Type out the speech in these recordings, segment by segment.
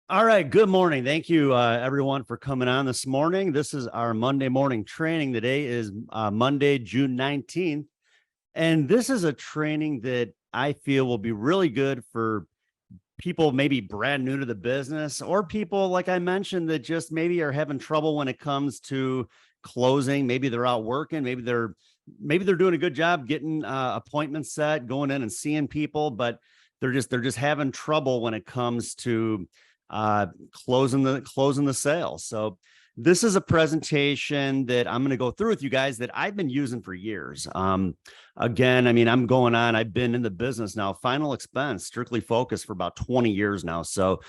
All right. Good morning. Thank you, everyone, for coming on this morning. This is our Monday morning training. Today is Monday, June 19th. And this is a training that I feel will be really good for people maybe brand new to the business, or people, like I mentioned, that just maybe are having trouble when it comes to closing. Maybe they're out working. Maybe they're doing a good job getting appointments set, going in and seeing people, but they're just having trouble when it comes to closing the sale. So this is a presentation that I'm going to go through with you guys that I've been using for years. Again, I mean, I've been in the business now, final expense, strictly focused for about 20 years now. So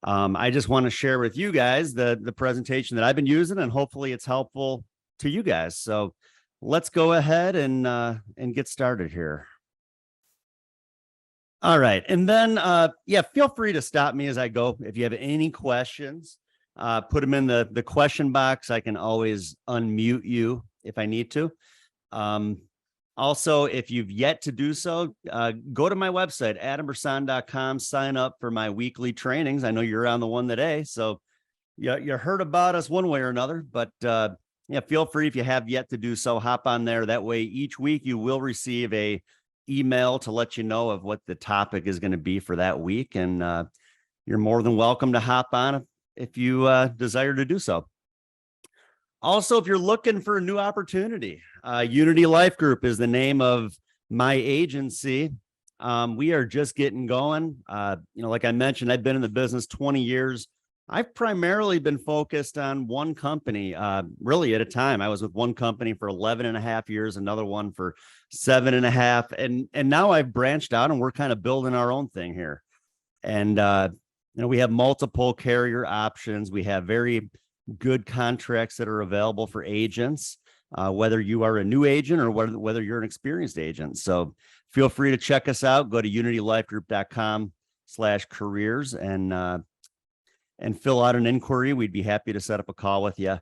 I just want to share with you guys the presentation that I've been using, and hopefully it's helpful to you guys. So let's go ahead and get started here. All right. And then, yeah, feel free to stop me as I go. If you have any questions, put them in the question box. I can always unmute you if I need to. Also, if you've yet to do so, go to my website, adambrsan.com, sign up for my weekly trainings. I know you're on the one today, so you heard about us one way or another, but yeah, feel free, if you have yet to do so, hop on there. That way, each week you will receive a email to let you know of what the topic is going to be for that week. And you're more than welcome to hop on if you desire to do so. Also, if you're looking for a new opportunity, Unity Life Group is the name of my agency. We are just getting going. Like I mentioned, I've been in the business 20 years. I've primarily been focused on one company, really at a time. I was with one company for 11 and a half years, another one for 7.5. And now I've branched out and we're kind of building our own thing here. And, we have multiple carrier options. We have very good contracts that are available for agents, whether you are a new agent or whether you're an experienced agent. So feel free to check us out. Go to unitylifegroup.com/careers and fill out an inquiry. We'd be happy to set up a call with you.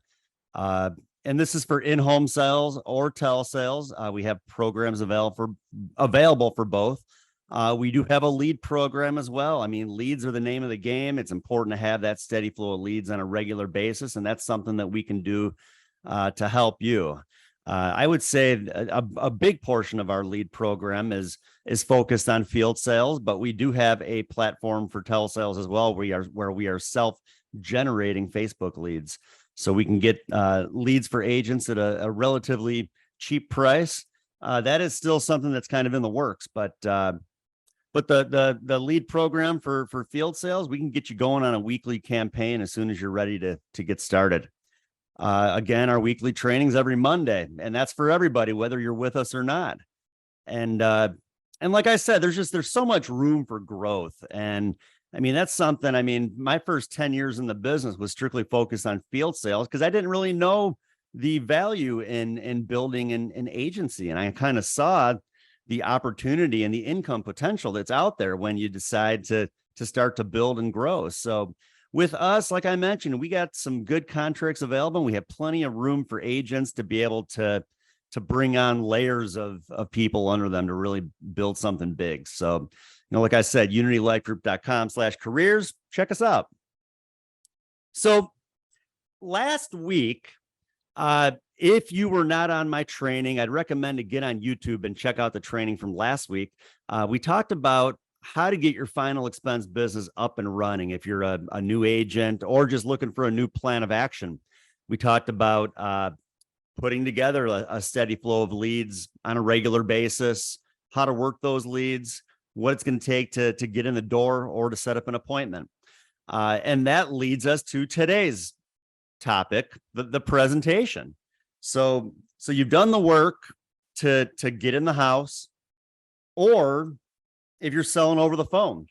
And this is for in-home sales or telesales. We have programs available for both. We do have a lead program as well. I mean, leads are the name of the game. It's important to have that steady flow of leads on a regular basis, and that's something that we can do to help you. I would say a big portion of our lead program is focused on field sales, but we do have a platform for telesales as well, where we are self-generating Facebook leads. So we can get leads for agents at a relatively cheap price. That is still something that's kind of in the works, but the lead program for field sales, we can get you going on a weekly campaign as soon as you're ready to get started. Again, our weekly trainings every Monday, and that's for everybody, whether you're with us or not. And like I said, there's so much room for growth. And I mean, that's something, my first 10 years in the business was strictly focused on field sales because I didn't really know the value in building an agency. And I kind of saw the opportunity and the income potential that's out there when you decide to start to build and grow. So with us, like I mentioned, we got some good contracts available. We have plenty of room for agents to be able to bring on layers of people under them to really build something big. So, like I said, unitylifegroup.com/careers, check us out. So last week, if you were not on my training, I'd recommend to get on YouTube and check out the training from last week. We talked about how to get your final expense business up and running if you're a new agent or just looking for a new plan of action. We talked about putting together a steady flow of leads on a regular basis, how to work those leads, what it's going to take to get in the door or to set up an appointment. And that leads us to today's topic, the presentation. So you've done the work to get in the house, or if you're selling over the phone.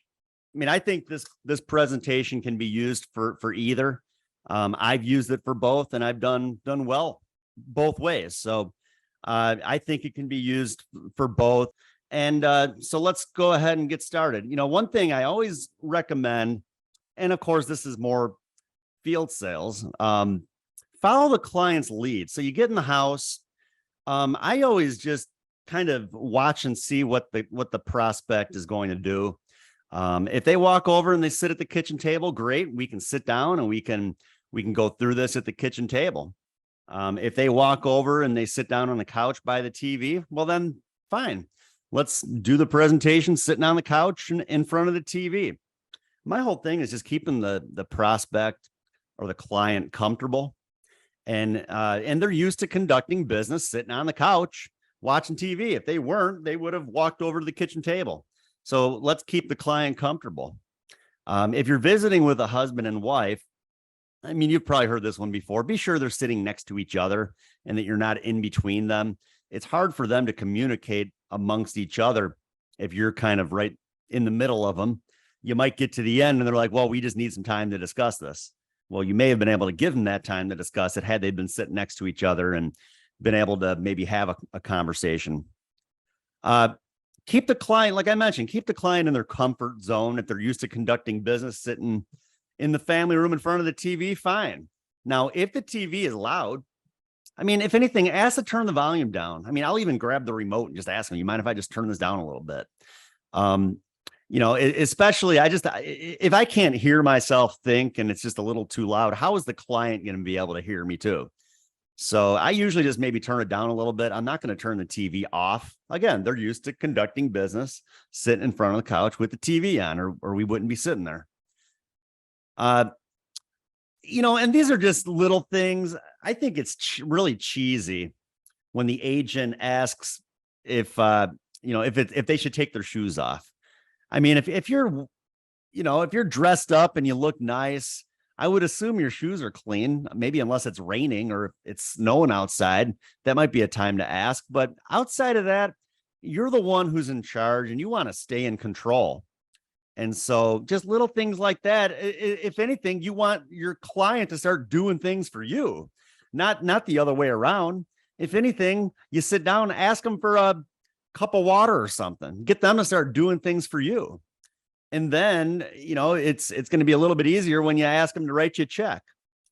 I think this presentation can be used for either. I've used it for both, and I've done well both ways. So I think it can be used for both. And so let's go ahead and get started. One thing I always recommend, and of course, this is more field sales, follow the client's lead. So you get in the house. I always just kind of watch and see what the prospect is going to do. If they walk over and they sit at the kitchen table, great. We can sit down and we can go through this at the kitchen table. If they walk over and they sit down on the couch by the TV, well, then fine. Let's do the presentation sitting on the couch and in front of the TV. My whole thing is just keeping the prospect or the client comfortable. And they're used to conducting business sitting on the couch watching TV. If they weren't, they would have walked over to the kitchen table. So let's keep the client comfortable. If you're visiting with a husband and wife, I mean, you've probably heard this one before. Be sure they're sitting next to each other and that you're not in between them. It's hard for them to communicate amongst each other if you're kind of right in the middle of them. You might get to the end and they're like, well, we just need some time to discuss this. Well, you may have been able to give them that time to discuss it had they been sitting next to each other and been able to maybe have a conversation. Keep the client, like I mentioned, keep the client in their comfort zone. If they're used to conducting business sitting in the family room in front of the TV, fine. Now, if the TV is loud, I mean, if anything, ask to turn the volume down. I mean, I'll even grab the remote and just ask them, you mind if I just turn this down a little bit? Especially if I can't hear myself think and it's just a little too loud, how is the client going to be able to hear me too? So I usually just maybe turn it down a little bit. I'm not going to turn the TV off. Again, they're used to conducting business, sitting in front of the couch with the TV on, or we wouldn't be sitting there. And these are just little things. I think it's really cheesy when the agent asks if they should take their shoes off. I mean, if you're dressed up and you look nice, I would assume your shoes are clean, maybe unless it's raining or it's snowing outside. That might be a time to ask. But outside of that, you're the one who's in charge and you want to stay in control. And so just little things like that. If anything, you want your client to start doing things for you, not the other way around. If anything, you sit down, ask them for a cup of water or something, get them to start doing things for you. And then, it's going to be a little bit easier when you ask them to write you a check.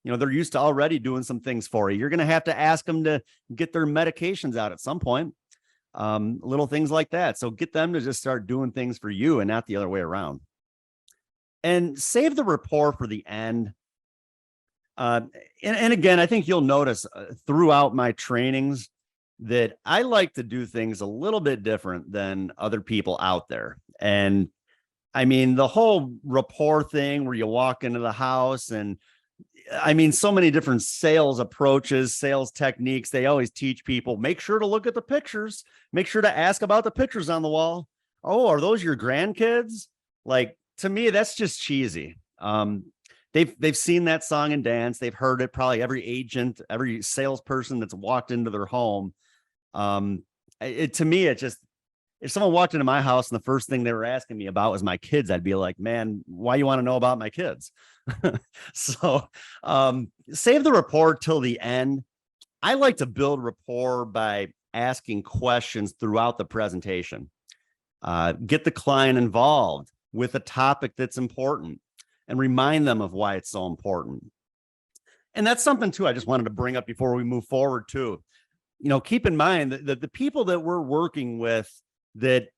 They're used to already doing some things for you. You're going to have to ask them to get their medications out at some point. Little things like that. So get them to just start doing things for you and not the other way around. And save the rapport for the end. And again, I think you'll notice throughout my trainings that I like to do things a little bit different than other people out there. And I mean, the whole rapport thing where you walk into the house and I mean, so many different sales approaches, sales techniques. They always teach people, make sure to look at the pictures, make sure to ask about the pictures on the wall. Oh, are those your grandkids? Like, to me, that's just cheesy. They've seen that song and dance. They've heard it. Probably every agent, every salesperson that's walked into their home. To me, it just, if someone walked into my house and the first thing they were asking me about was my kids, I'd be like, man, why you want to know about my kids? So save the rapport till the end. I like to build rapport by asking questions throughout the presentation. Get the client involved with a topic that's important and remind them of why it's so important. And that's something too I just wanted to bring up before we move forward too. Keep in mind that the people that we're working with, that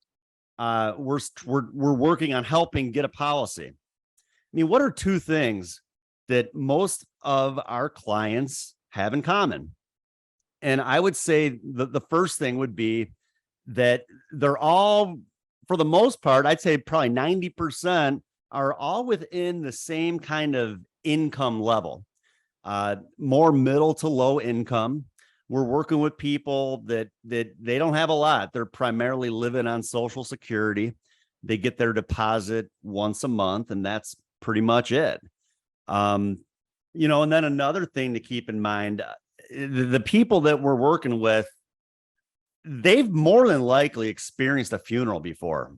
we're working on helping get a policy. I mean, what are two things that most of our clients have in common? And I would say the first thing would be that they're all, for the most part, I'd say probably 90% are all within the same kind of income level, more middle to low income. We're working with people that they don't have a lot. They're primarily living on Social Security. They get their deposit once a month, and that's pretty much it. And then another thing to keep in mind, the people that we're working with, they've more than likely experienced a funeral before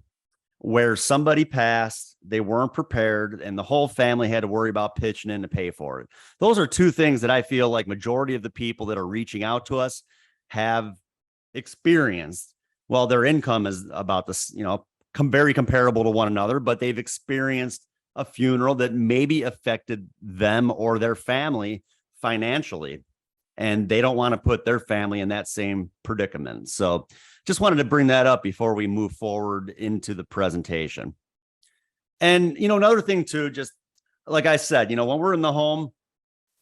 where somebody passed, they weren't prepared, and the whole family had to worry about pitching in to pay for it. Those are two things that I feel like majority of the people that are reaching out to us have experienced. Well, their income is about this, very comparable to one another, but they've experienced a funeral that maybe affected them or their family financially, and they don't want to put their family in that same predicament. So just wanted to bring that up before we move forward into the presentation. And, another thing too, just like I said, when we're in the home,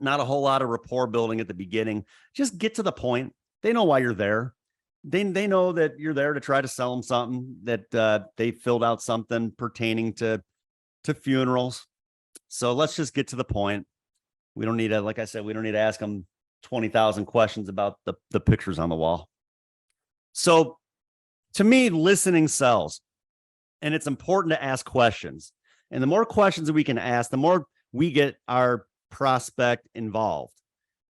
not a whole lot of rapport building at the beginning. Just get to the point. They know why you're there. They know that you're there to try to sell them something, that they filled out something pertaining to funerals. So let's just get to the point. We don't need to, like I said, we don't need to ask them 20,000 questions about the pictures on the wall. So to me, listening sells, and it's important to ask questions. And the more questions that we can ask, the more we get our prospect involved.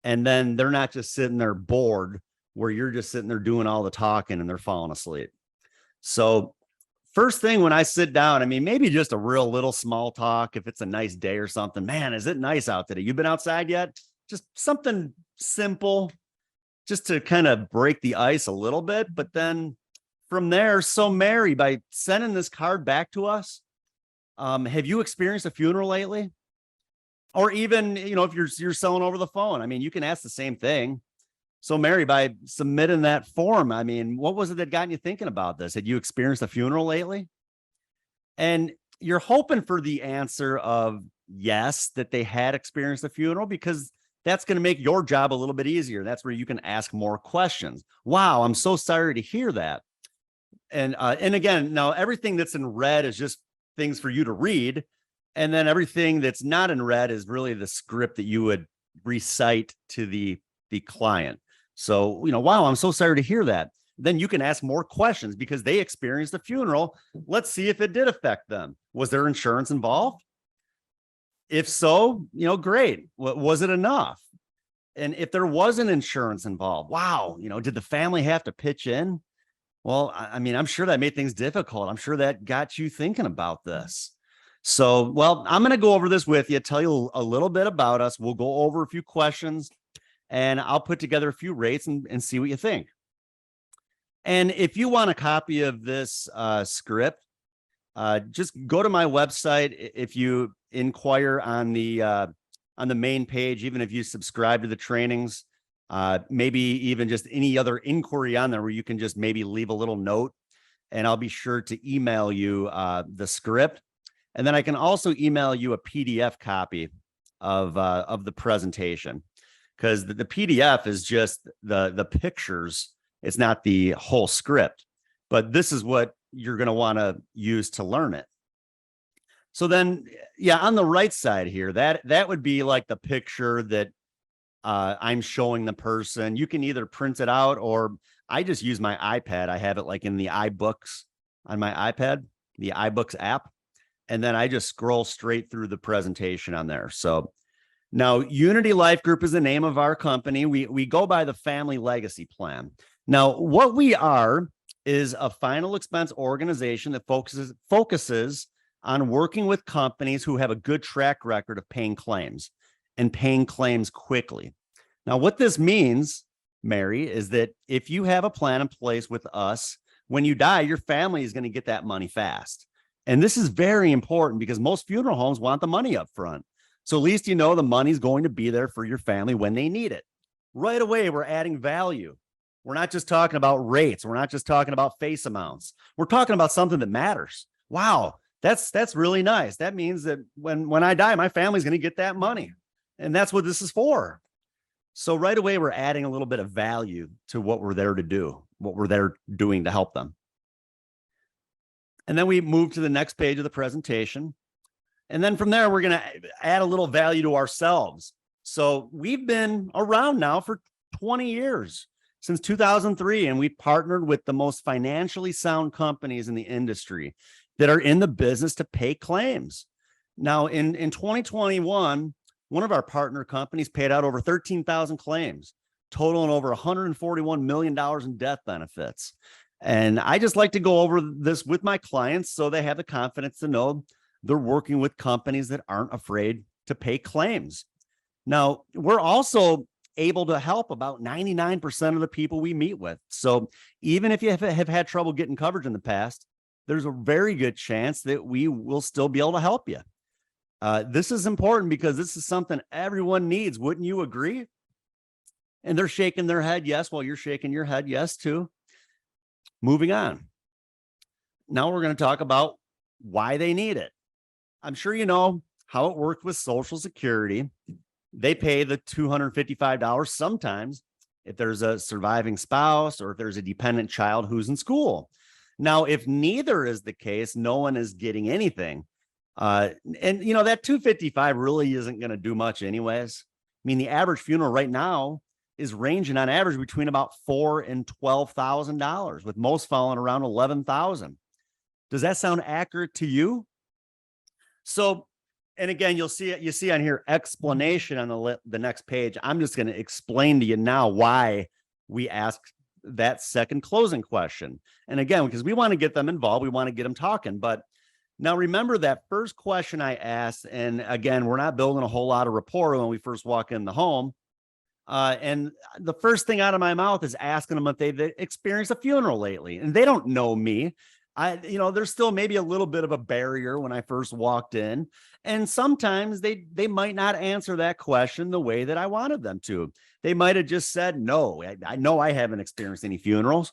And then they're not just sitting there bored where you're just sitting there doing all the talking and they're falling asleep. So first thing when I sit down, I mean, maybe just a real little small talk. If it's a nice day or something, man, is it nice out today? You've been outside yet? Just something simple, just to kind of break the ice a little bit. But then from there, so Mary, by sending this card back to us, have you experienced a funeral lately? Or even, if you're selling over the phone, I mean, you can ask the same thing. So Mary, by submitting that form, I mean, what was it that got you thinking about this? Had you experienced a funeral lately? And you're hoping for the answer of yes, that they had experienced a funeral, because that's going to make your job a little bit easier. That's where you can ask more questions. Wow, I'm so sorry to hear that. And again, now everything that's in red is just things for you to read. And then everything that's not in red is really the script that you would recite to the client. So, wow, I'm so sorry to hear that. Then you can ask more questions because they experienced a funeral. Let's see if it did affect them. Was there insurance involved? If so, great. Was it enough? And if there wasn't insurance involved, wow, did the family have to pitch in? Well, I mean, I'm sure that made things difficult. I'm sure that got you thinking about this. So, well, I'm going to go over this with you, tell you a little bit about us. We'll go over a few questions and I'll put together a few rates and see what you think. And if you want a copy of this script, just go to my website. If you inquire on the main page, even if you subscribe to the trainings, maybe even just any other inquiry on there where you can just maybe leave a little note, and I'll be sure to email you the script. And then I can also email you a PDF copy of the presentation, because the PDF is just the pictures. It's not the whole script, but this is what you're going to want to use to learn it. So then, yeah, on the right side here, that would be like the picture that I'm showing the person. You can either print it out, or I just use my iPad. I have it like in the iBooks on my iPad, the iBooks app. And then I just scroll straight through the presentation on there. So now Unity Life Group is the name of our company. We go by the Family Legacy Plan. Now, what we are is a final expense organization that focuses on working with companies who have a good track record of paying claims and paying claims quickly. Now, what this means, Mary, is that if you have a plan in place with us, when you die, your family is going to get that money fast. And this is very important because most funeral homes want the money up front. So at least the money's going to be there for your family when they need it. Right away, we're adding value. We're not just talking about rates. We're not just talking about face amounts. We're talking about something that matters. Wow, that's really nice. That means that when I die, my family's going to get that money. And that's what this is for. So right away, we're adding a little bit of value to what we're there to do, what we're there doing to help them. And then we move to the next page of the presentation. And then from there, we're going to add a little value to ourselves. So we've been around now for 20 years, since 2003, and we've partnered with the most financially sound companies in the industry that are in the business to pay claims. Now, in 2021, one of our partner companies paid out over 13,000 claims, totaling over $141 million in death benefits. And I just like to go over this with my clients so they have the confidence to know they're working with companies that aren't afraid to pay claims. Now, we're also able to help about 99% of the people we meet with. So even if you have had trouble getting coverage in the past, there's a very good chance that we will still be able to help you. This is important because this is something everyone needs. Wouldn't you agree? And they're shaking their head yes, while you're shaking your head yes too. Moving on. Now we're going to talk about why they need it. I'm sure you know how it worked with Social Security. They pay the $255 sometimes if there's a surviving spouse or if there's a dependent child who's in school. Now, if neither is the case, no one is getting anything. And you know, that 255 really isn't going to do much anyways. I mean, the average funeral right now is ranging on average between about $4,000 and $12,000, with most falling around 11,000. Does that sound accurate to you? So, and again, you see on here explanation on the next page. I'm just going to explain to you now why we ask that second closing question. And again, because we want to get them involved, we want to get them talking. But now remember that first question I asked, and again, we're not building a whole lot of rapport when we first walk in the home. And the first thing out of my mouth is asking them if they've experienced a funeral lately, and they don't know me. There's still maybe a little bit of a barrier when I first walked in. And sometimes they might not answer that question the way that I wanted them to. They might have just said, no, I know I haven't experienced any funerals.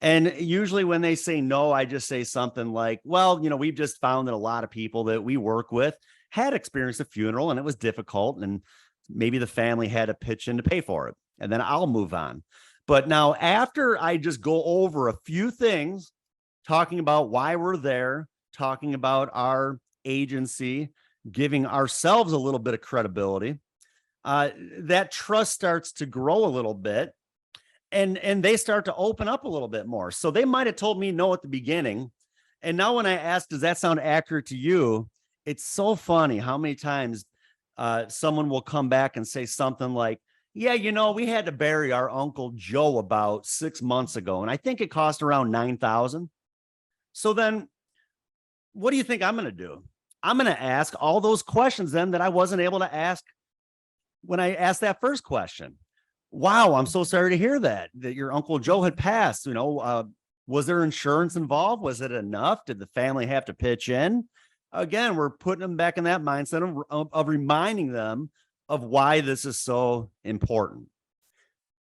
And usually when they say no, I just say something like, well, we've just found that a lot of people that we work with had experienced a funeral and it was difficult. And maybe the family had to pitch in to pay for it. And then I'll move on. But now after I just go over a few things, talking about why we're there, talking about our agency, giving ourselves a little bit of credibility, that trust starts to grow a little bit, and they start to open up a little bit more. So they might have told me no at the beginning. And now when I ask, does that sound accurate to you? It's so funny how many times someone will come back and say something like, yeah, we had to bury our Uncle Joe about 6 months ago, and I think it cost around $9,000. So then what do you think I'm going to do? I'm going to ask all those questions then that I wasn't able to ask when I asked that first question. Wow, I'm so sorry to hear that your Uncle Joe had passed. Was there insurance involved? Was it enough? Did the family have to pitch in? Again, we're putting them back in that mindset of reminding them of why this is so important.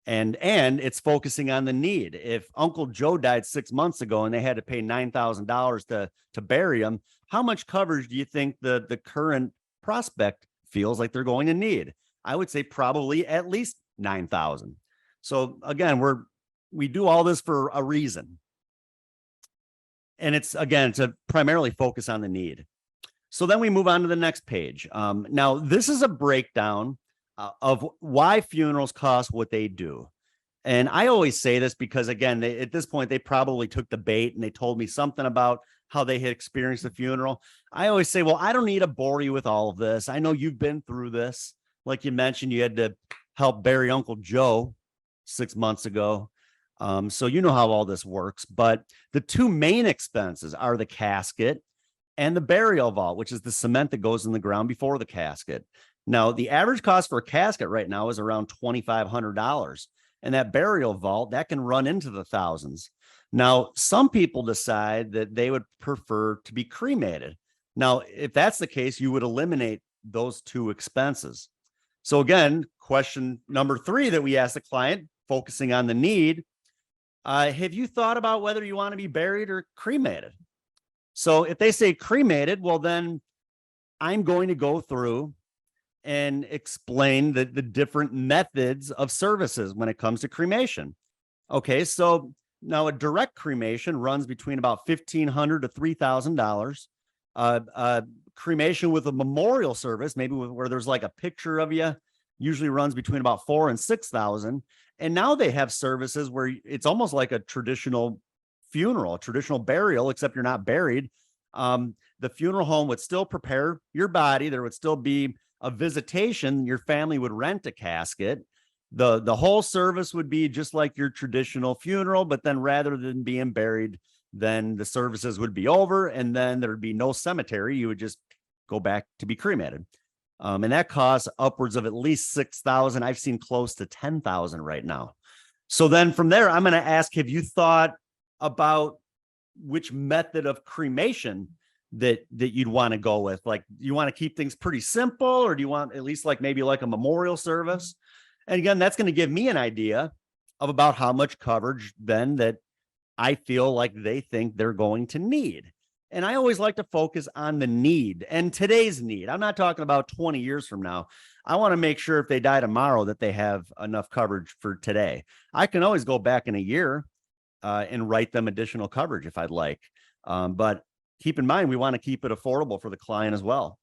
And it's focusing on the need. If Uncle Joe died 6 months ago and they had to pay $9,000 to bury him, how much coverage do you think the current prospect feels like they're going to need? I would say probably at least $9,000. So again, we do all this for a reason. And it's, again, to primarily focus on the need. So then we move on to the next page. Now, this is a breakdown of why funerals cost what they do. And I always say this because, again, at this point, they probably took the bait and they told me something about how they had experienced a funeral. I always say, well, I don't need to bore you with all of this. I know you've been through this. Like you mentioned, you had to help bury Uncle Joe 6 months ago. So you know how all this works. But the two main expenses are the casket and the burial vault, which is the cement that goes in the ground before the casket. Now, the average cost for a casket right now is around $2,500. And that burial vault, that can run into the thousands. Now, some people decide that they would prefer to be cremated. Now, if that's the case, you would eliminate those two expenses. So again, question number 3 that we asked the client, focusing on the need, have you thought about whether you want to be buried or cremated? So if they say cremated, well, then I'm going to go through and explain the different methods of services when it comes to cremation. Okay, so now a direct cremation runs between about $1,500 to $3,000. Cremation with a memorial service, maybe where there's like a picture of you, usually runs between about $4,000 and $6,000. And now they have services where it's almost like a traditional funeral, a traditional burial, except you're not buried. The funeral home would still prepare your body. There would still be a visitation. Your family would rent a casket. The whole service would be just like your traditional funeral, but then rather than being buried, then the services would be over, and then there'd be no cemetery. You would just go back to be cremated. And that costs upwards of at least $6,000. I've seen close to $10,000 right now. So then from there, I'm going to ask, have you thought about which method of cremation that you'd want to go with? Like, you want to keep things pretty simple, or do you want at least maybe a memorial service? And again, that's going to give me an idea of about how much coverage then that I feel like they think they're going to need. And I always like to focus on the need and today's need. I'm not talking about 20 years from now. I want to make sure if they die tomorrow that they have enough coverage for today. I can always go back in a year and write them additional coverage if I'd like. But keep in mind, we want to keep it affordable for the client as well.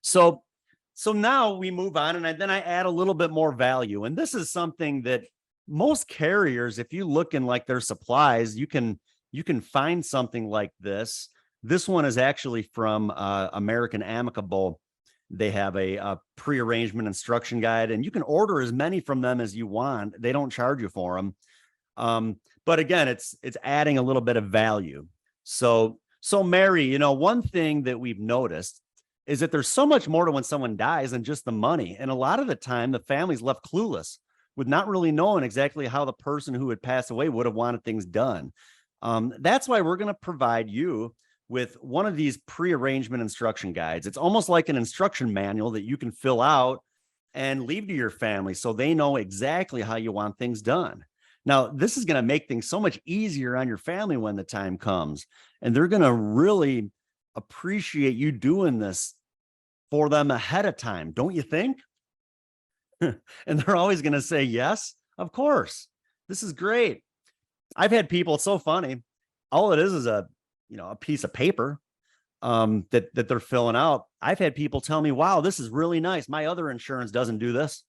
So now we move on, and then I add a little bit more value. And this is something that most carriers, if you look in like their supplies, you can find something like this. This one is actually from American Amicable. They have a pre-arrangement instruction guide, and you can order as many from them as you want. They don't charge you for them. But again, it's adding a little bit of value. So Mary, one thing that we've noticed is that there's so much more to when someone dies than just the money. And a lot of the time, the family's left clueless with not really knowing exactly how the person who had passed away would have wanted things done. That's why we're going to provide you with one of these pre-arrangement instruction guides. It's almost like an instruction manual that you can fill out and leave to your family so they know exactly how you want things done. Now, this is going to make things so much easier on your family when the time comes, and they're going to really appreciate you doing this for them ahead of time, don't you think? And they're always going to say, yes, of course. This is great. I've had people, it's so funny. All it is a piece of paper that they're filling out. I've had people tell me, wow, this is really nice. My other insurance doesn't do this.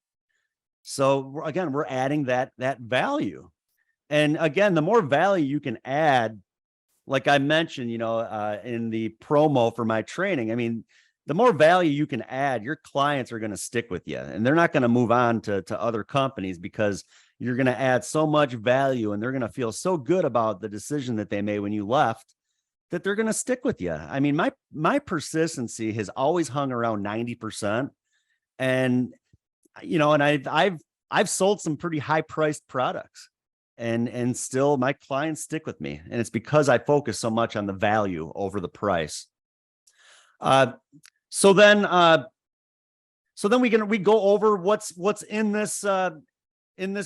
So again, we're adding that value. And again, the more value you can add, like I mentioned, in the promo for my training, I mean, the more value you can add, your clients are going to stick with you, and they're not going to move on to other companies because you're going to add so much value, and they're going to feel so good about the decision that they made when you left that they're going to stick with you. I mean, my persistency has always hung around 90%. And, and I've sold some pretty high priced products, and still my clients stick with me. And it's because I focus so much on the value over the price. So then we go over what's in this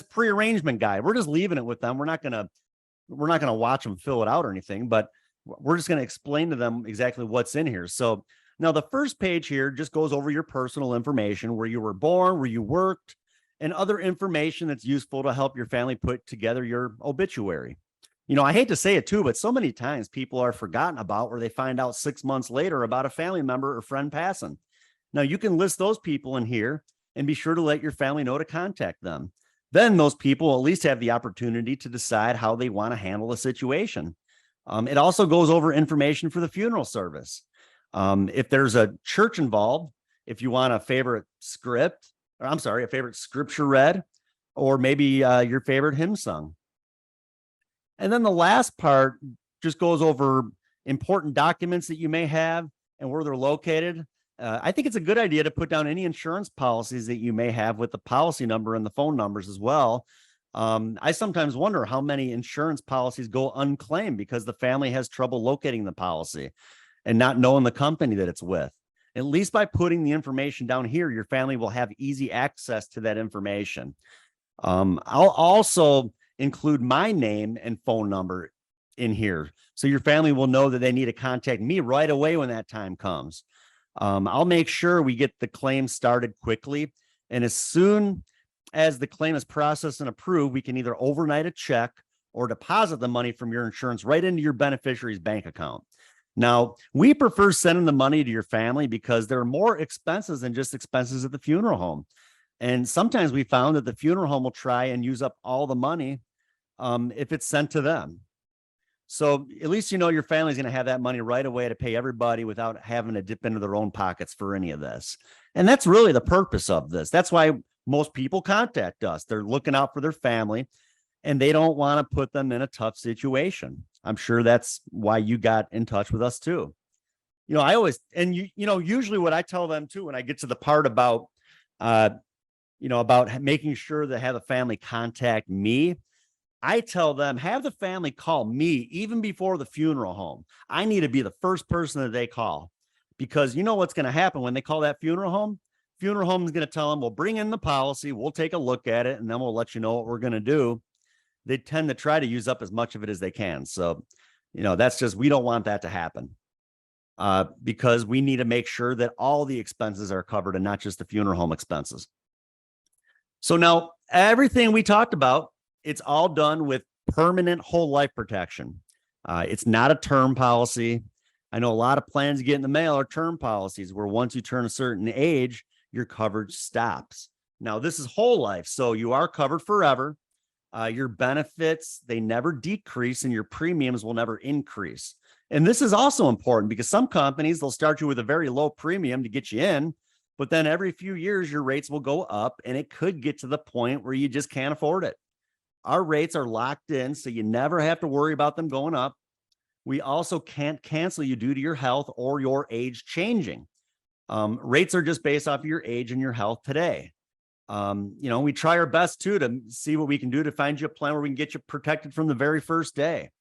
pre-arrangement guide. We're just leaving it with them. We're not gonna watch them fill it out or anything, but we're just gonna explain to them exactly what's in here. So now the first page here just goes over your personal information, where you were born, where you worked, and other information that's useful to help your family put together your obituary. I hate to say it too, but so many times people are forgotten about, where they find out 6 months later about a family member or friend passing. Now you can list those people in here and be sure to let your family know to contact them. Then those people will at least have the opportunity to decide how they want to handle the situation. It also goes over information for the funeral service. If there's a church involved, if you want a favorite scripture read, or maybe your favorite hymn sung. And then the last part just goes over important documents that you may have and where they're located. I think it's a good idea to put down any insurance policies that you may have with the policy number and the phone numbers as well. I sometimes wonder how many insurance policies go unclaimed because the family has trouble locating the policy and not knowing the company that it's with. At least by putting the information down here, your family will have easy access to that information. I'll also include my name and phone number in here, so your family will know that they need to contact me right away when that time comes. I'll make sure we get the claim started quickly, and as soon as the claim is processed and approved, we can either overnight a check or deposit the money from your insurance right into your beneficiary's bank account. Now, we prefer sending the money to your family because there are more expenses than just expenses at the funeral home. And sometimes we found that the funeral home will try and use up all the money if it's sent to them. So at least your family's going to have that money right away to pay everybody without having to dip into their own pockets for any of this. And that's really the purpose of this. That's why most people contact us. They're looking out for their family, and they don't want to put them in a tough situation. I'm sure that's why you got in touch with us too. I always, and usually what I tell them too, when I get to the part about, about making sure they have the family contact me, I tell them, have the family call me even before the funeral home. I need to be the first person that they call, because what's going to happen when they call that funeral home? Funeral home is going to tell them, we'll bring in the policy, we'll take a look at it, and then we'll let you know what we're going to do. They tend to try to use up as much of it as they can. So That's just, we don't want that to happen. Because we need to make sure that all the expenses are covered and not just the funeral home expenses. So now everything we talked about, it's all done with permanent whole life protection. It's not a term policy. I know a lot of plans you get in the mail are term policies where once you turn a certain age, your coverage stops. Now this is whole life. So you are covered forever. Your benefits, they never decrease and your premiums will never increase. And this is also important because some companies, they'll start you with a very low premium to get you in, but then every few years your rates will go up and it could get to the point where you just can't afford it. Our rates are locked in, so you never have to worry about them going up. We also can't cancel you due to your health or your age changing. Rates are just based off of your age and your health today. We try our best too to see what we can do to find you a plan where we can get you protected from the very first day.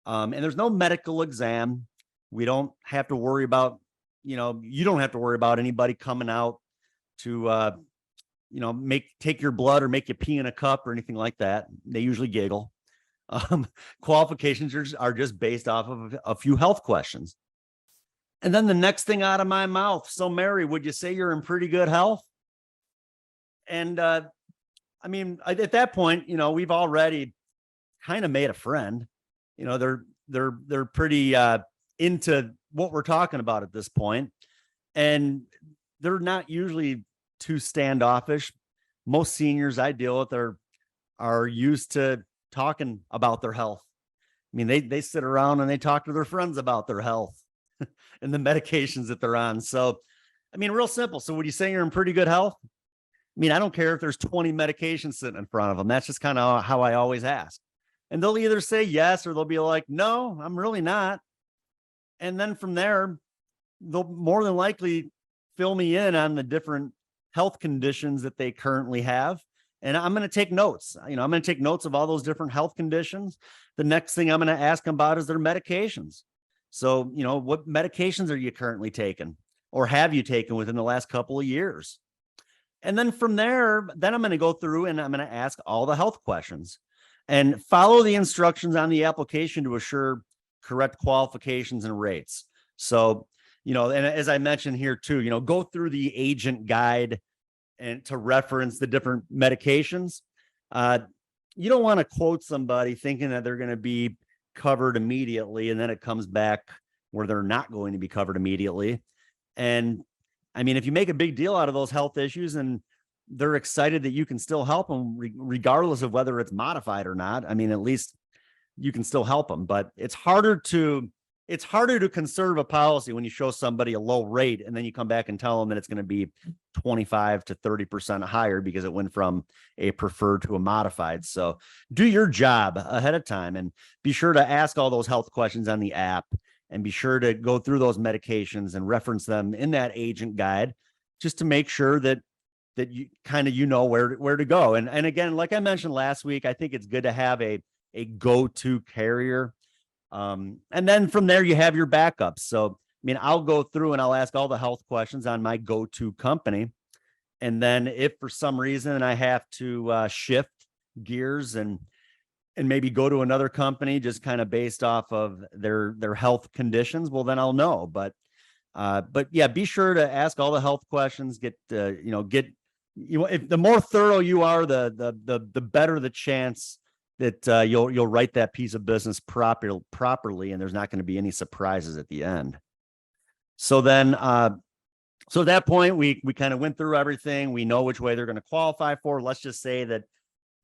And there's no medical exam. We don't have to worry about, you don't have to worry about anybody coming out to, take your blood or make you pee in a cup or anything like that. They usually giggle. Qualifications are just based off of a few health questions. And then the next thing out of my mouth. So Mary, would you say you're in pretty good health? And, at that point, we've already kind of made a friend. They're pretty into what we're talking about at this point, and they're not usually too standoffish. Most seniors I deal with are used to talking about their health. They sit around and they talk to their friends about their health and the medications that they're on. So, real simple. So would you say you're in pretty good health? I don't care if there's 20 medications sitting in front of them. That's just kind of how I always ask. And they'll either say yes, or they'll be like, no, I'm really not. And then from there, they'll more than likely fill me in on the different health conditions that they currently have. And I'm going to take notes. I'm going to take notes of all those different health conditions. The next thing I'm going to ask them about is their medications. So, what medications are you currently taking or have you taken within the last couple of years? And then from there, then I'm going to go through and I'm going to ask all the health questions and follow the instructions on the application to assure correct qualifications and rates. So, and as I mentioned here too, go through the agent guide and to reference the different medications. You don't want to quote somebody thinking that they're going to be covered immediately, and then it comes back where they're not going to be covered immediately. And if you make a big deal out of those health issues and they're excited that you can still help them regardless of whether it's modified or not, at least you can still help them. But it's harder to conserve a policy when you show somebody a low rate and then you come back and tell them that it's going to be 25 to 30% higher because it went from a preferred to a modified. So do your job ahead of time and be sure to ask all those health questions on the app and be sure to go through those medications and reference them in that agent guide just to make sure that you kind of, where to go. And again, like I mentioned last week, I think it's good to have a go-to carrier. And then from there, you have your backups. So, I'll go through and I'll ask all the health questions on my go-to company. And then if for some reason I have to shift gears and maybe go to another company just kind of based off of their health conditions, well, then I'll know. But yeah, be sure to ask all the health questions, if the more thorough you are, the better the chance that you'll write that piece of business properly, and there's not going to be any surprises at the end. So then, so at that point, we kind of went through everything. We know which way they're going to qualify for. Let's just say that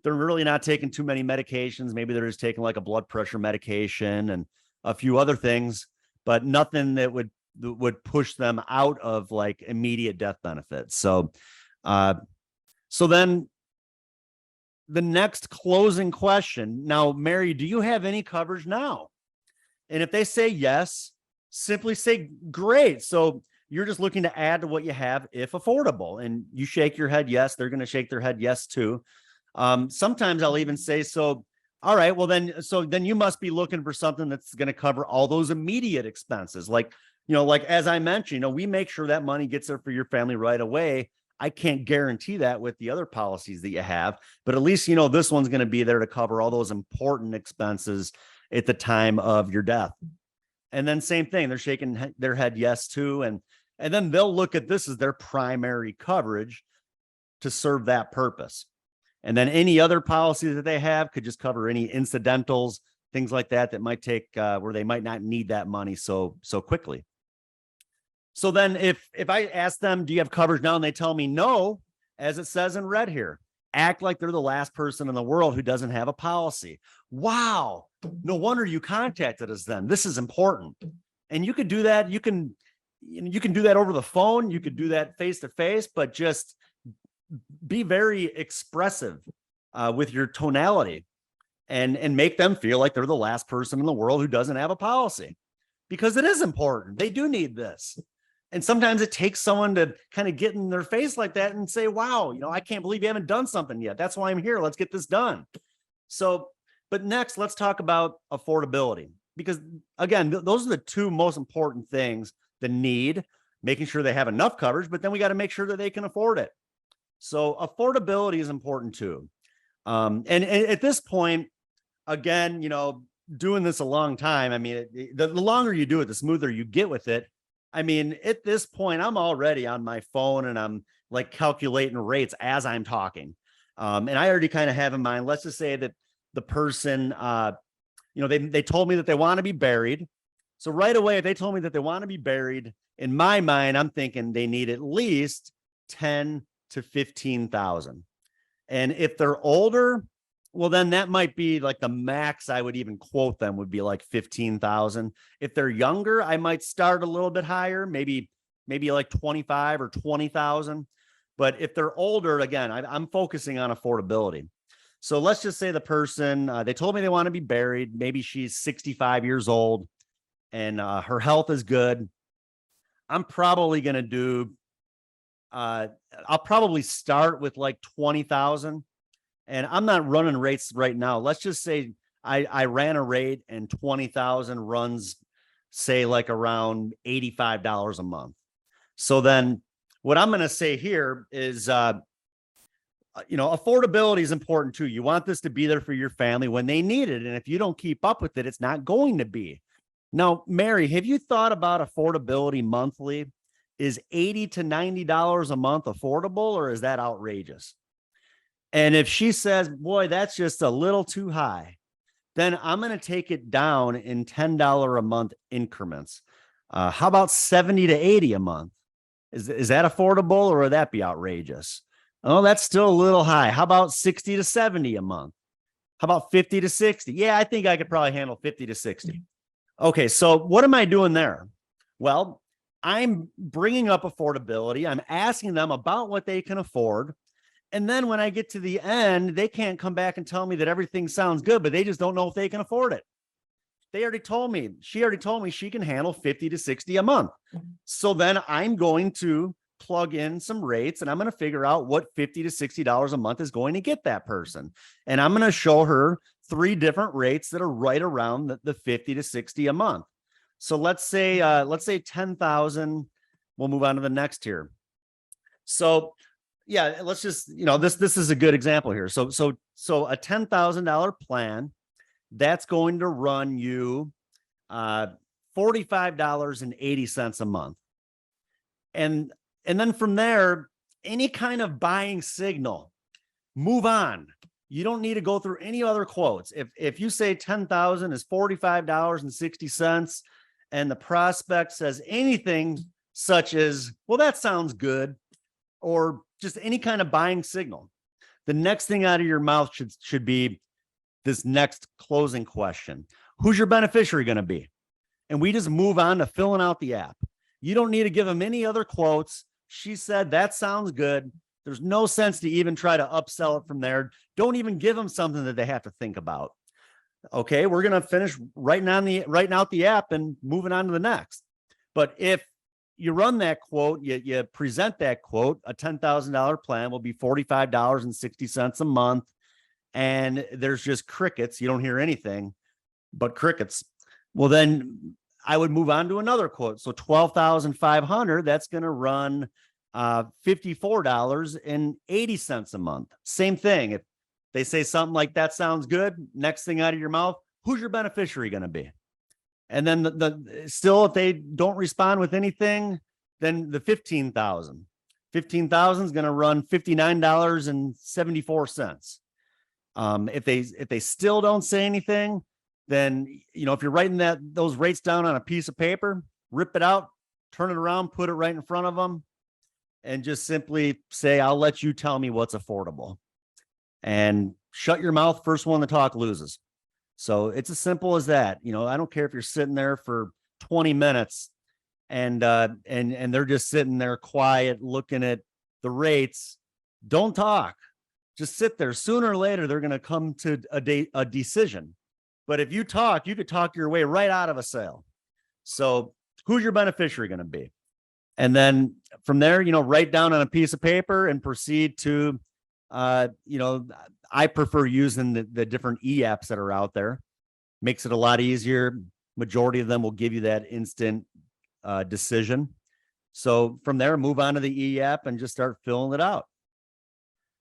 they're really not taking too many medications. Maybe they're just taking like a blood pressure medication and a few other things, but nothing that would push them out of like immediate death benefits. So then the next closing question. Now, Mary, do you have any coverage now? And if they say yes, simply say, great. So you're just looking to add to what you have if affordable. And you shake your head yes, they're going to shake their head yes too. Sometimes I'll even say, so, all right, well then you must be looking for something that's going to cover all those immediate expenses. Like as I mentioned, we make sure that money gets there for your family right away. I can't guarantee that with the other policies that you have, but at least, this one's going to be there to cover all those important expenses at the time of your death. And then same thing, they're shaking their head yes too. And then they'll look at this as their primary coverage to serve that purpose. And then any other policy that they have could just cover any incidentals, things like that, that might take where they might not need that money so quickly. So then if I ask them, do you have coverage now? And they tell me no, as it says in red here, act like they're the last person in the world who doesn't have a policy. Wow. No wonder you contacted us then. This is important. And you could do that. You can do that over the phone. You could do that face to face, but just be very expressive with your tonality and make them feel like they're the last person in the world who doesn't have a policy, because it is important. They do need this. And sometimes it takes someone to kind of get in their face like that and say, wow, I can't believe you haven't done something yet. That's why I'm here. Let's get this done. So, but next, let's talk about affordability, because again, those are the two most important things: the need, making sure they have enough coverage, but then we got to make sure that they can afford it. So affordability is important too. And at this point, again, doing this a long time, I mean, the longer you do it, the smoother you get with it. I mean, at this point, I'm already on my phone and I'm like calculating rates as I'm talking. And I already kind of have in mind, let's just say that the person, they told me that they want to be buried. So right away, if they told me that they want to be buried, in my mind, I'm thinking they need at least 10 to 15,000. And if they're older, well, then that might be like the max I would even quote them would be like 15,000. If they're younger, I might start a little bit higher, maybe like 25 or 20,000. But if they're older, again, I'm focusing on affordability. So let's just say the person, they told me they want to be buried. Maybe she's 65 years old and her health is good. I'm probably going to do, I'll probably start with like 20,000. And I'm not running rates right now. Let's just say I ran a rate and 20,000 runs, say like around $85 a month. So then what I'm going to say here is, affordability is important too. You want this to be there for your family when they need it. And if you don't keep up with it, it's not going to be. Now, Mary, have you thought about affordability monthly? Is $80 to $90 a month affordable, or is that outrageous? And if she says, boy, that's just a little too high, then I'm going to take it down in $10 a month increments. How about 70 to 80 a month? Is that affordable, or would that be outrageous? Oh, that's still a little high. How about 60 to 70 a month? How about 50 to 60? Yeah, I think I could probably handle 50 to 60. Okay, so what am I doing there? Well, I'm bringing up affordability. I'm asking them about what they can afford. And then when I get to the end, they can't come back and tell me that everything sounds good, but they just don't know if they can afford it. She already told me she can handle 50 to 60 a month. So then I'm going to plug in some rates and I'm going to figure out what $50 to $60 a month is going to get that person. And I'm going to show her 3 different rates that are right around the 50 to 60 a month. So let's say 10,000. We'll move on to the next here. So yeah, let's just, this is a good example here. So a $10,000 plan, that's going to run you $45.80 a month. And then from there, any kind of buying signal, move on. You don't need to go through any other quotes. If you say 10,000 is $45.60 and the prospect says anything such as, well, that sounds good, or just any kind of buying signal, the next thing out of your mouth should be this next closing question. Who's your beneficiary going to be? And we just move on to filling out the app. You don't need to give them any other quotes. She said, that sounds good. There's no sense to even try to upsell it from there. Don't even give them something that they have to think about. Okay, we're going to finish writing out the app and moving on to the next. But if you run that quote, you present that quote, a $10,000 plan will be $45.60 a month. And there's just crickets. You don't hear anything but crickets. Well, then I would move on to another quote. So 12,500, that's going to run $54.80 a month. Same thing. If they say something like that sounds good, next thing out of your mouth, who's your beneficiary going to be? And then still, if they don't respond with anything, then the 15,000 is going to run $59.74. If they still don't say anything, then, if you're writing those rates down on a piece of paper, rip it out, turn it around, put it right in front of them, and just simply say, I'll let you tell me what's affordable. And shut your mouth. First one to talk loses. So it's as simple as that. I don't care if you're sitting there for 20 minutes and they're just sitting there quiet, looking at the rates. Don't talk. Just sit there. Sooner or later, they're going to come to a decision. But if you talk, you could talk your way right out of a sale. So who's your beneficiary going to be? And then from there, write down on a piece of paper and proceed to, I prefer using the different e-apps that are out there. Makes it a lot easier. Majority of them will give you that instant decision. So from there, move on to the e-app and just start filling it out.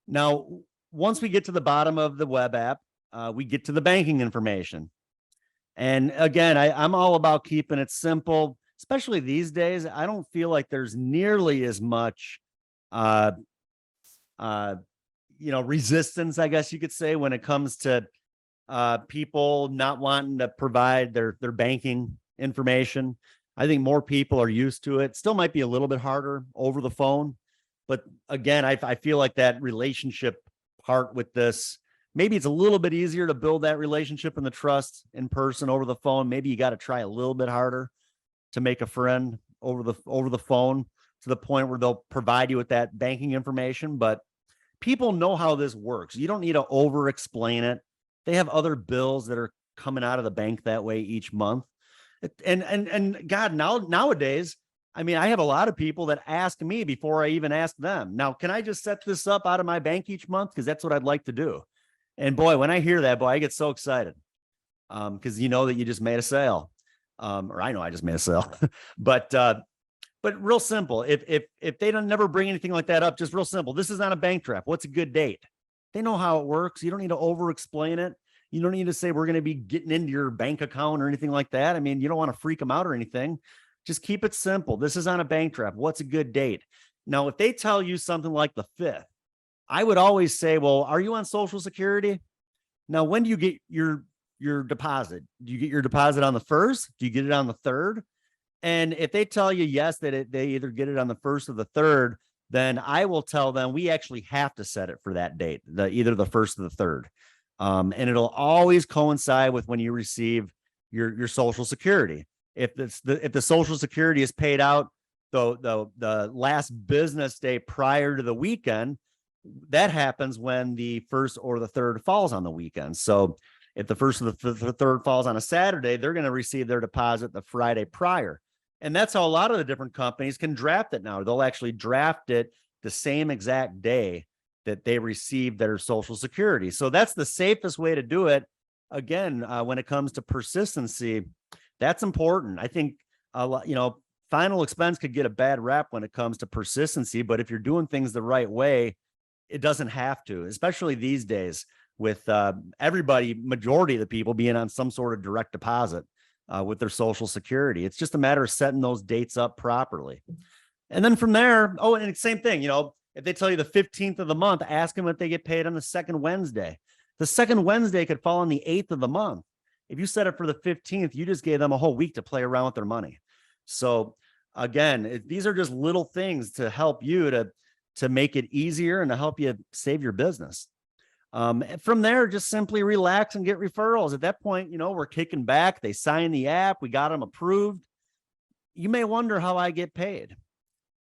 Now, once we get to the bottom of the web app, we get to the banking information. And again, I'm all about keeping it simple, especially these days. I don't feel like there's nearly as much, resistance, I guess you could say, when it comes to people not wanting to provide their banking information. I think more people are used to it. Still might be a little bit harder over the phone. But again, I feel like that relationship part with this, maybe it's a little bit easier to build that relationship and the trust in person over the phone. Maybe you got to try a little bit harder to make a friend over the phone to the point where they'll provide you with that banking information. But people know how this works. You don't need to over explain it. They have other bills that are coming out of the bank that way each month. And God, nowadays, I have a lot of people that ask me before I even ask them. Now, can I just set this up out of my bank each month? Because that's what I'd like to do. And boy, when I hear that, I get so excited. Because you know that you just made a sale. Or I know I just made a sale. But real simple. If they don't never bring anything like that up, just real simple. This is not a bank draft. What's a good date? They know how it works. You don't need to over explain it. You don't need to say we're going to be getting into your bank account or anything like that. You don't want to freak them out or anything. Just keep it simple. This is on a bank draft. What's a good date? Now, if they tell you something like the 5th, I would always say, well, are you on Social Security? Now, when do you get your deposit? Do you get your deposit on the 1st? Do you get it on the 3rd? And if they tell you yes, that they either get it on the 1st or the 3rd, then I will tell them we actually have to set it for that date, either the 1st or the 3rd. And it'll always coincide with when you receive your Social Security. If the Social Security is paid out the last business day prior to the weekend, that happens when the 1st or the 3rd falls on the weekend. So if the 1st or the 3rd falls on a Saturday, they're going to receive their deposit the Friday prior. And that's how a lot of the different companies can draft it now. They'll actually draft it the same exact day that they receive their Social Security. So that's the safest way to do it. Again, when it comes to persistency, that's important. I think, final expense could get a bad rap when it comes to persistency, but if you're doing things the right way, it doesn't have to, especially these days with majority of the people being on some sort of direct deposit with their Social Security. It's just a matter of setting those dates up properly. And then from there, and same thing, if they tell you the 15th of the month, ask them if they get paid on the second Wednesday. The second Wednesday could fall on the 8th of the month. If you set it for the 15th, you just gave them a whole week to play around with their money. So again, these are just little things to help you to make it easier and to help you save your business. From there, just simply relax and get referrals. At that point, we're kicking back. They sign the app. We got them approved. You may wonder how I get paid.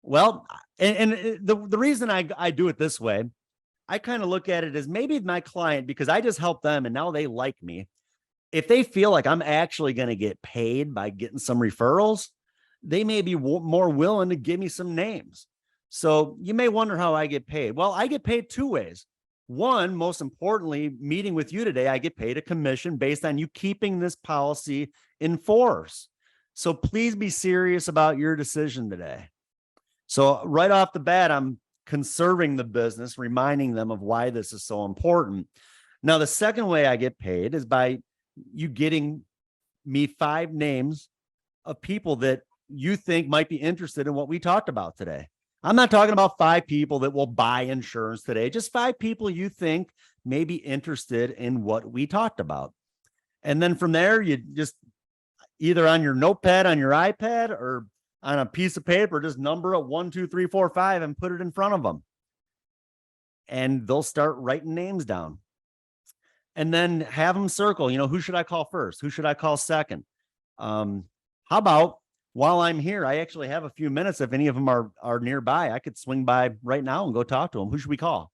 Well, and the reason I do it this way, I kind of look at it as maybe my client, because I just helped them and now they like me. If they feel like I'm actually going to get paid by getting some referrals, they may be more willing to give me some names. So you may wonder how I get paid. Well, I get paid 2 ways. One, most importantly, meeting with you today, I get paid a commission based on you keeping this policy in force. So please be serious about your decision today. So right off the bat, I'm conserving the business, reminding them of why this is so important. Now, the second way I get paid is by you getting me 5 names of people that you think might be interested in what we talked about today. I'm not talking about 5 people that will buy insurance today, just 5 people you think may be interested in what we talked about. And then from there, you just either on your notepad, on your iPad, or on a piece of paper, just number it 1, 2, 3, 4, 5 and put it in front of them. And they'll start writing names down. And then have them circle, who should I call first? Who should I call second? How about while I'm here, I actually have a few minutes. If any of them are nearby, I could swing by right now and go talk to them. Who should we call?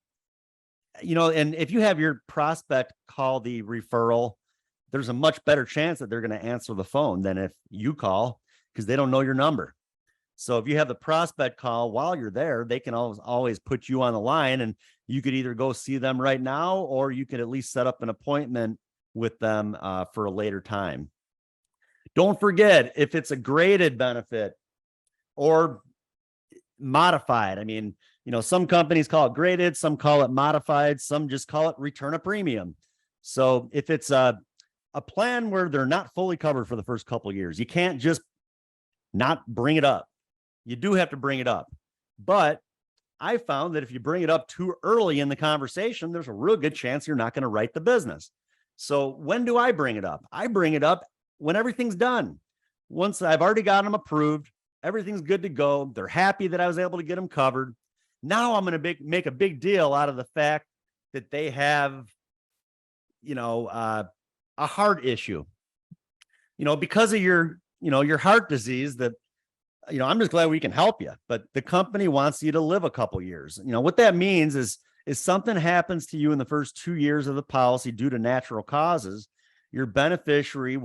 And if you have your prospect call the referral, there's a much better chance that they're going to answer the phone than if you call, because they don't know your number. So if you have the prospect call while you're there, they can always put you on the line, and you could either go see them right now, or you could at least set up an appointment with them for a later time. Don't forget, if it's a graded benefit or modified, I mean, some companies call it graded, some call it modified, some just call it return a premium. So if it's a plan where they're not fully covered for the first couple of years, you can't just not bring it up. You do have to bring it up. But I found that if you bring it up too early in the conversation, there's a real good chance you're not going to write the business. So when do I bring it up? I bring it up when everything's done. Once I've already got them approved, everything's good to go. They're happy that I was able to get them covered. Now I'm going to make a big deal out of the fact that they have, a heart issue, because of your heart disease, that, I'm just glad we can help you, but the company wants you to live a couple years. What that means is something happens to you in the first 2 years of the policy due to natural causes, your beneficiary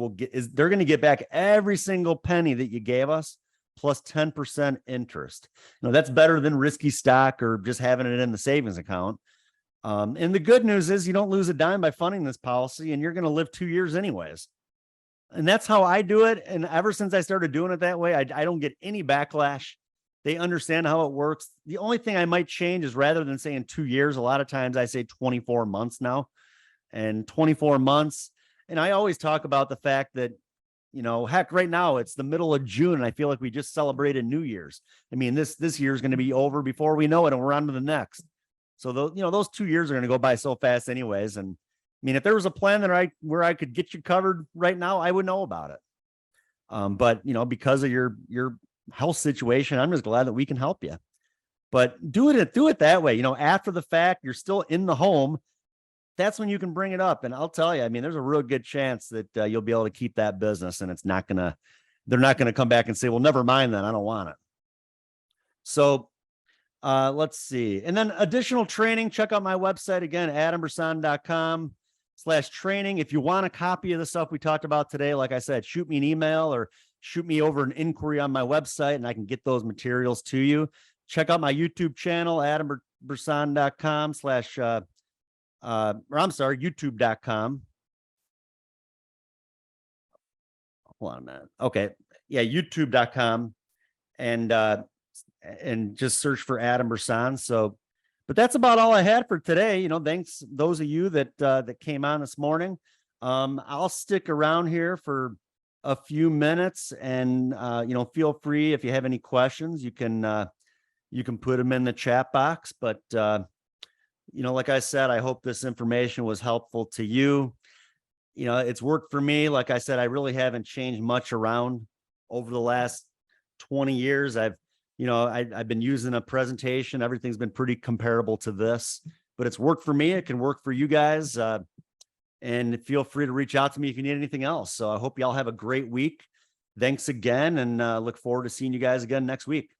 they're going to get back every single penny that you gave us, plus 10% interest. That's better than risky stock or just having it in the savings account. And the good news is you don't lose a dime by funding this policy, and you're going to live 2 years anyways. And that's how I do it. And ever since I started doing it that way, I don't get any backlash. They understand how it works. The only thing I might change is, rather than saying 2 years, a lot of times I say 24 months now, and 24 months. And I always talk about the fact that, heck, right now it's the middle of June, and I feel like we just celebrated New Year's. I mean, this year is going to be over before we know it, and we're on to the next. So those 2 years are going to go by so fast anyways. And I mean, if there was a plan where I could get you covered right now, I would know about it. But because of your health situation, I'm just glad that we can help you. But do it that way. After the fact, you're still in the home. That's when you can bring it up. And I'll tell you, I mean, there's a real good chance that you'll be able to keep that business, and they're not going to come back and say, well, never mind then, I don't want it. So let's see. And then additional training, check out my website again, adambrsan.com/training. If you want a copy of the stuff we talked about today, like I said, shoot me an email or shoot me over an inquiry on my website, and I can get those materials to you. Check out my YouTube channel, adambrsan.com youtube.com. Hold on a minute. Okay. Yeah. youtube.com and just search for Adam Brsan. So, but that's about all I had for today. Thanks those of you that came on this morning. I'll stick around here for a few minutes, and feel free, if you have any questions, you can put them in the chat box. But like I said, I hope this information was helpful to you. It's worked for me. Like I said, I really haven't changed much around over the last 20 years. I've been using a presentation. Everything's been pretty comparable to this, but it's worked for me. It can work for you guys. And feel free to reach out to me if you need anything else. So I hope y'all have a great week. Thanks again, and look forward to seeing you guys again next week.